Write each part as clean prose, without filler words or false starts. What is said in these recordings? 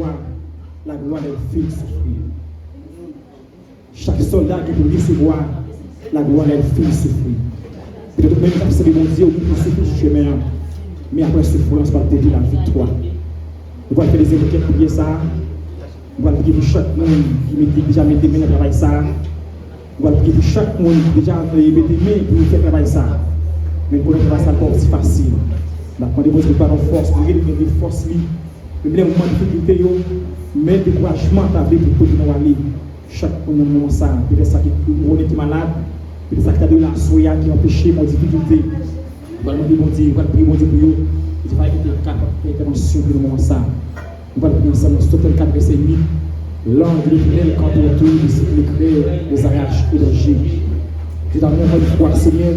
recevoir la gloire des fils souffrir. Chaque soldat qui peut recevoir la gloire des fils souffrir. Peut-être même quand c'est bon Dieu, on peut souffrir sur le chemin, mais après souffrance, on va te dire la victoire. On va faire des évoqués pour prier ça. On va prier pour chaque monde qui déjà mis des mains dans le travail ça. On va prier pour chaque monde qui déjà mis des mains pour faire travail ça. Mais pour le travail ça pas aussi facile. On va demander par la force, pour gagner des forces, les moments de difficulté, mais découragement t'avais pour continuer à aller. Chaque moment ça, peut-être ça qui est malade, peut-être ça qui a de la soya qui empêche mon difficulté. On va demander bon Dieu, on va prier mon Dieu pour eux. Il va être capable d'intervention pour le moment ça. On va prier ensemble sur le 4 verset 8. L'ange de l'Éternel quand on retourne, il s'éclaire les araches et l'orgie. Je t'en encore une fois, Seigneur,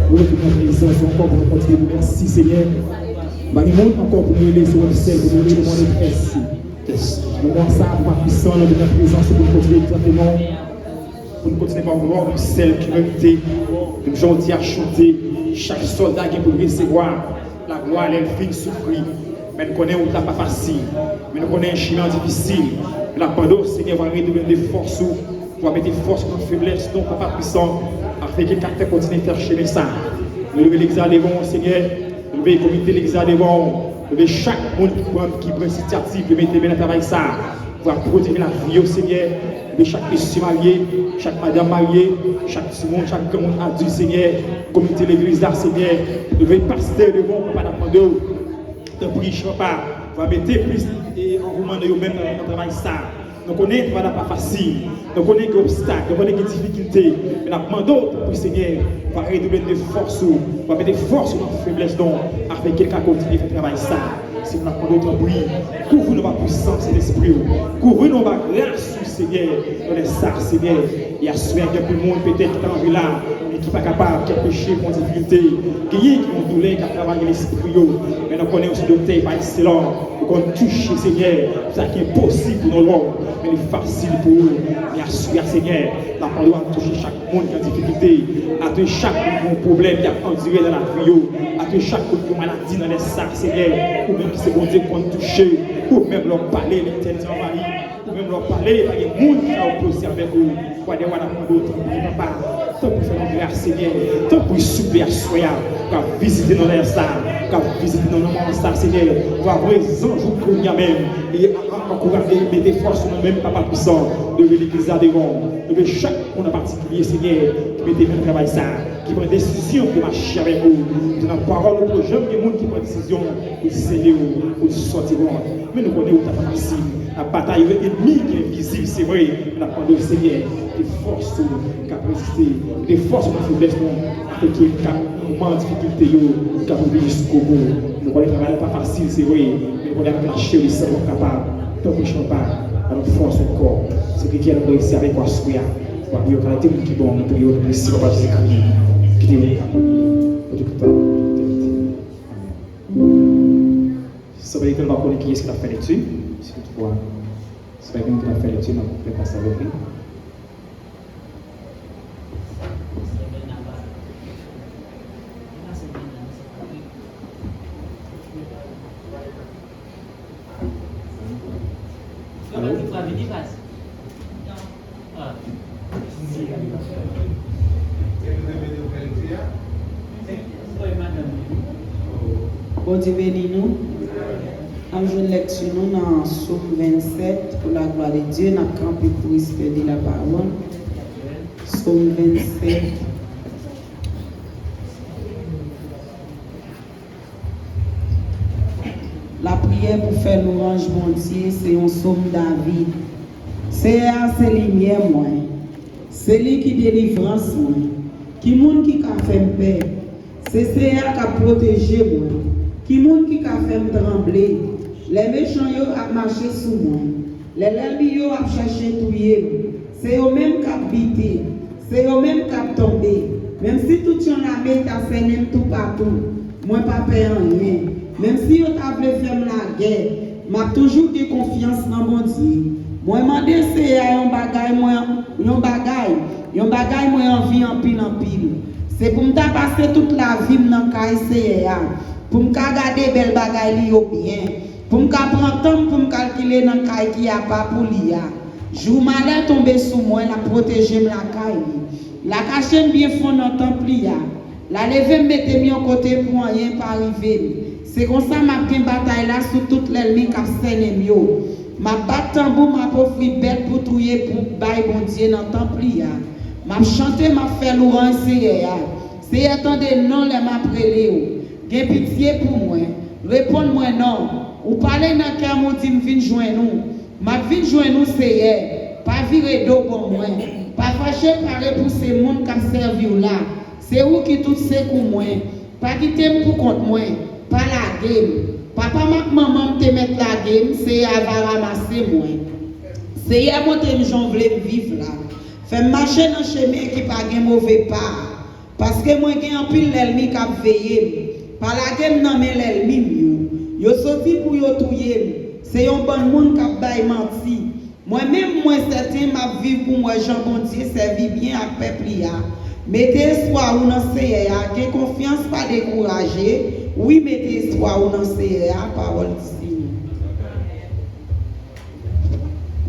nous nous présence encore pour nous continuer de merci, Seigneur. Nous encore pour nous laisser au ciel, pour nous demander merci. Nous avons ça pour ma puissance, de notre présence, pour nous continuer exactement, pour nous continuer par gloire, pour celle qui mérite, nous gentil à chanter, chaque soldat qui peut recevoir la gloire, les filles souffrir. Mais nous connaissons où pas facile, mais nous connaissons un chemin difficile. La pendant, Seigneur, va redonner des forces, va mettre des forces dans la faiblesse, donc pas puissant, afin que quelqu'un continue à faire chemin ça. Nous levons l'examen devant, Seigneur, nous levons le comité l'examen devant, nous levons chaque monde qui prend initiative de mettre dans le travail ça, pour protéger la vie au Seigneur, de chaque monsieur marié, chaque madame mariée, chaque monde, chaque monde adulte, Seigneur, comité l'église là, Seigneur, nous levons le pasteur devant, pour pas d'apprendre. Ne prie pas, va mettre plus en roman de même dans le travail ça. Nous connaissons que ce n'est pas facile, nous connaissons que obstacles, nous connaissons que difficultés, mais nous demandons pour le Seigneur, va redoubler de force, va mettre des forces dans la faiblesse, afin que quelqu'un continue à faire travail ça. Si nous avons d'autres bruits, couvre-nous ma puissance et l'esprit, couvre-nous ma grâce, Seigneur, dans les sards, Seigneur, et assurer que tout le monde peut-être qui est en là, et qui n'est pas capable, qui a péché, qui a difficulté, qui ont douleur, qui a travaillé l'esprit, mais nous connaissons aussi d'autres par excellence, nous avons touché, Seigneur, ça qui est possible pour nous, mais il est facile pour nous, mais assurer, Seigneur, la parole à toucher chaque monde qui a difficulté, à toucher chaque problème qui a enduré dans la vie, à toucher chaque maladie dans les sards, Seigneur, ou même qui c'est bon Dieu qu'on touche, ou même leur parler, l'éternité envahie, ou même leur parler, il y a des gens qui ont opposé avec vous, pour aller voir la d'autres, papa, tant pour faire une grâce, Seigneur, tant pour souper à soya, pour visiter dans les salles, pour visiter dans nos salles, Seigneur, pour avoir les anges pour nous même, et encourager des forces nous-mêmes, papa puissant, de l'église à devant, de chaque monde en particulier, Seigneur, qui met des travail ça, qui prend des décisions pour marcher avec vous, de la parole pour les gens, des gens qui prennent des décisions pour sceller ou pour sortir. Mais nous connaissons où pas facile. La bataille ennemie qui est visible, c'est vrai, mais la parole du Seigneur, des forces qui ont résisté, des forces de faiblesse, afin qu'il y ait un moment de difficulté, qui ont oublié jusqu'au bout. Nous connaissons le travail pas facile, c'est vrai, mais nous connaissons lâcher le cerveau capable, tant que je ne pas, à notre force encore. C'est ce qui est réussi avec quoi souhait. Pour la qualité qui est bonne, pour le merci, pour la sécurité, qui est ça veut dire que nous allons connaître qui est-ce qui a fait là-dessus. Si toutefois, c'est pas quelqu'un qui a fait là-dessus, nous allons passer avec lui. Bon Dieu bénis nous. Nous avons une lecture dans Somme 27 pour la gloire de Dieu. Nous avons campé pour espérer la parole. Somme 27. La prière pour faire l'orange bon Dieu, c'est un somme David. C'est lumière moi. C'est lui qui délivrance moi. Qui monde qui a fait paix. C'est qui a protégé moi. Qui monde qui a fait trembler. Les méchants yo a marché sous moi. Les ennemis yo a cherché touyer. C'est eux même qui a habité. C'est eux même qui a tombé. Même si tout yon a mis ta fait même tout partout. Moi pas peur rien. Même si yo t'a voulu faire la guerre, m'a toujours de confiance dans mon Dieu. Moi mandé c'est un bagay moi envie en pile. C'est pour me passer toute la vie dans caille c'est pour me garder belle bagay li yo bien. Pour me prendre temps pour me calculer dans le caille qui a pas pour l'IA. Jour malheur tombé sous moi, la protéger la caille. La cacher bien fond dans le temple. La lever me mettre mis en côté pour rien pas arriver. C'est comme ça m'a bien bataille là sur toute l'ennemi qui a scène mieux. Ma batte tambour m'a offert bête pour touiller pour bailler bon Dieu dans le temple. M'a chanté m'a fait louange c'est attendez non les m'a prélé. Gen pitié pour moi. Répondre-moi non. Ou parler dans cœur mon dit me vinn joindre nous. Ma vinn joindre nous c'est pas virer dos pour moi. Pas fâcher parler pour ces monde qui servi là. C'est où qui tout c'est pour moi. Pas quitter pour compte moi. Pas la game. Papa maman te mettre la game, c'est à va ramasser moi. C'est à monter me j'en voulais vivre là. Fait marcher dans chemin qui pas gain mauvais pas. Parce que moi j'ai un pile l'ennemi qui a veillé. Par la game nan men l'ennemi yo sorti pour yo touyer. C'est un bon monde qui a bail menti. Moi-même moi certain m'a vivre pour moi Jean bon Dieu servi bien à peuple là. Mettez espoir ou dans Seigneur, que confiance pas décourager. Oui, mettez espoir ou dans Seigneur, parole ici.